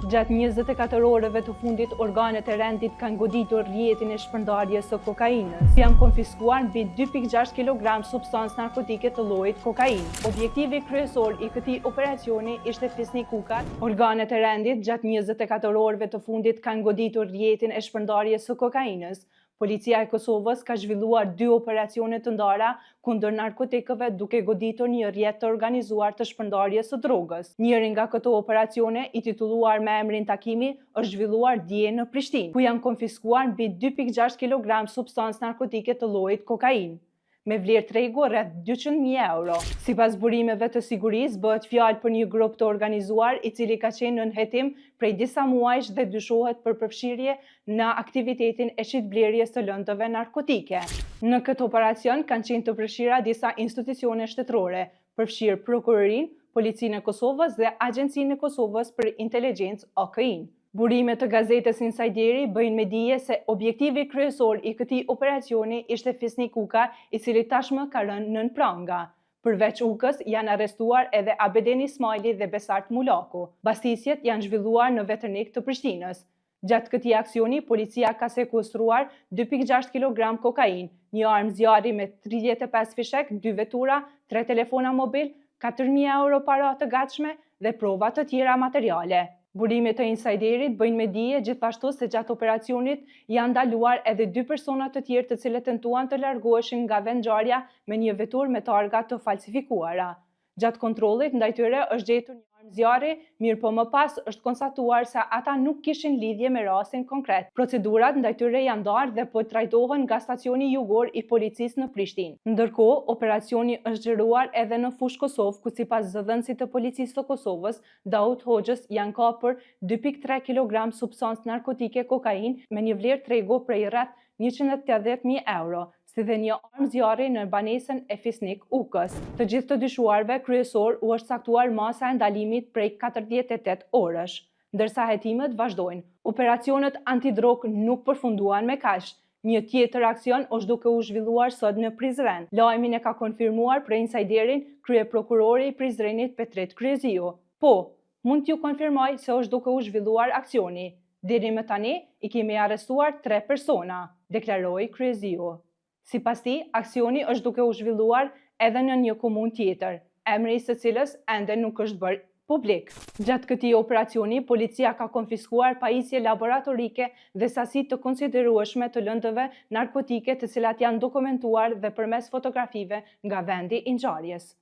Gjatë 24 orëve të fundit, organet e rendit kanë goditur rrjetin e shpërndarjes së kokainës. Janë konfiskuar mbi 2.6 kg substancë narkotike të llojit kokainë. Objektivi kryesor i këtij operacioni ishte fisni kukat. Organet e rendit gjatë 24 orëve të fundit kanë goditur rrjetin e shpërndarjes së kokainës. Policia e Kosovës ka zhvilluar 2 operacione të ndara kundër narkotikëve duke goditur një rrjet të organizuar të shpërndarjes së drogës. Njëri nga këto operacione, i titulluar me emrin Takimi, është zhvilluar dje në Prishtinë, ku janë konfiskuar mbi 2.6 kg substancë narkotike të llojit kokainë, me vlerë tregu rreth 200.000 euro. Sipas burimeve të sigurisë, bëhet fjalë për një grup të organizuar i cili ka qenë nën hetim prej disa muajsh dhe dyshohet për përfshirje në aktivitetin e shitblerjes të lëndëve narkotike. Në këtë operacion kanë qenë të përfshira disa institucione shtetërore, përfshirë Prokurorinë, Policinë e Kosovës dhe Agjencinë e Kosovës për Inteligjencë (OKI). Burime të gazetës Insideri bëjnë me dije se objektivi kryesor i këtij operacioni ishte fisni kuka, i cili tashmë ka rënë nën pranga. Përveç Ukës, janë arrestuar edhe Abedin Ismaili dhe Besart Mulaku. Bastisjet janë zhvilluar në Veternik të Prishtinës. Gjatë këtij aksioni, policia ka sekuestruar 2.6 kg kokainë, një armë zjarri me 35 fishek, 2 vetura, 3 telefona mobil, 4.000 euro para të gatshme dhe prova të tjera materiale. Burimet e Insiderit bëjnë me dije gjithashtu se gjatë operacionit janë ndaluar edhe 2 persona të tjerë të cilët tentuan të largoheshin nga vendngjarja me një veturë me targa të falsifikuara. Gjatë kontrollit ndaj tyre është gjetur një armë zjarri, mirë po më pas është konstatuar se ata nuk kishin lidhje me rastin konkret. Procedurat ndaj tyre janë ndarë dhe po trajtohen nga stacioni jugor i policisë në Prishtinë. Ndërkohë, operacioni është xhiruar edhe në fushë Kosovë, ku sipas zëdhënësit të policisë të Kosovës, Daud Hoxhës, janë kapur 2.3 kg substancë narkotike kokainë me një vlerë tregu prej rreth 180.000 euro, si dhe një armë zjarri në banesën e fisnik Ukës. Të gjithë të dyshuarve kryesor u është caktuar masa e ndalimit prej 48 orësh, ndërsa hetimet vazhdojnë. Operacionet antidrog nuk përfunduan me kaq. Një tjetër aksion është duke u zhvilluar sot në Prizren. Lajmin e ka konfirmuar për Insiderin kryeprokurori i Prizrenit Petrit Kryeziu. Po, mund t'ju konfirmoj se është duke u zhvilluar aksioni. Deri më tani i kemi arrestuar 3 persona, deklaroi Kryeziu. Sipas tij, aksioni është duke u zhvilluar edhe në një komunë tjetër, emri i së cilës ende nuk është bërë publik. Gjatë këtij operacioni, policia ka konfiskuar pajisje laboratorike dhe sasi të konsiderueshme të lëndëve narkotike, të cilat janë dokumentuar dhe përmes fotografive nga vendi i ngjarjes.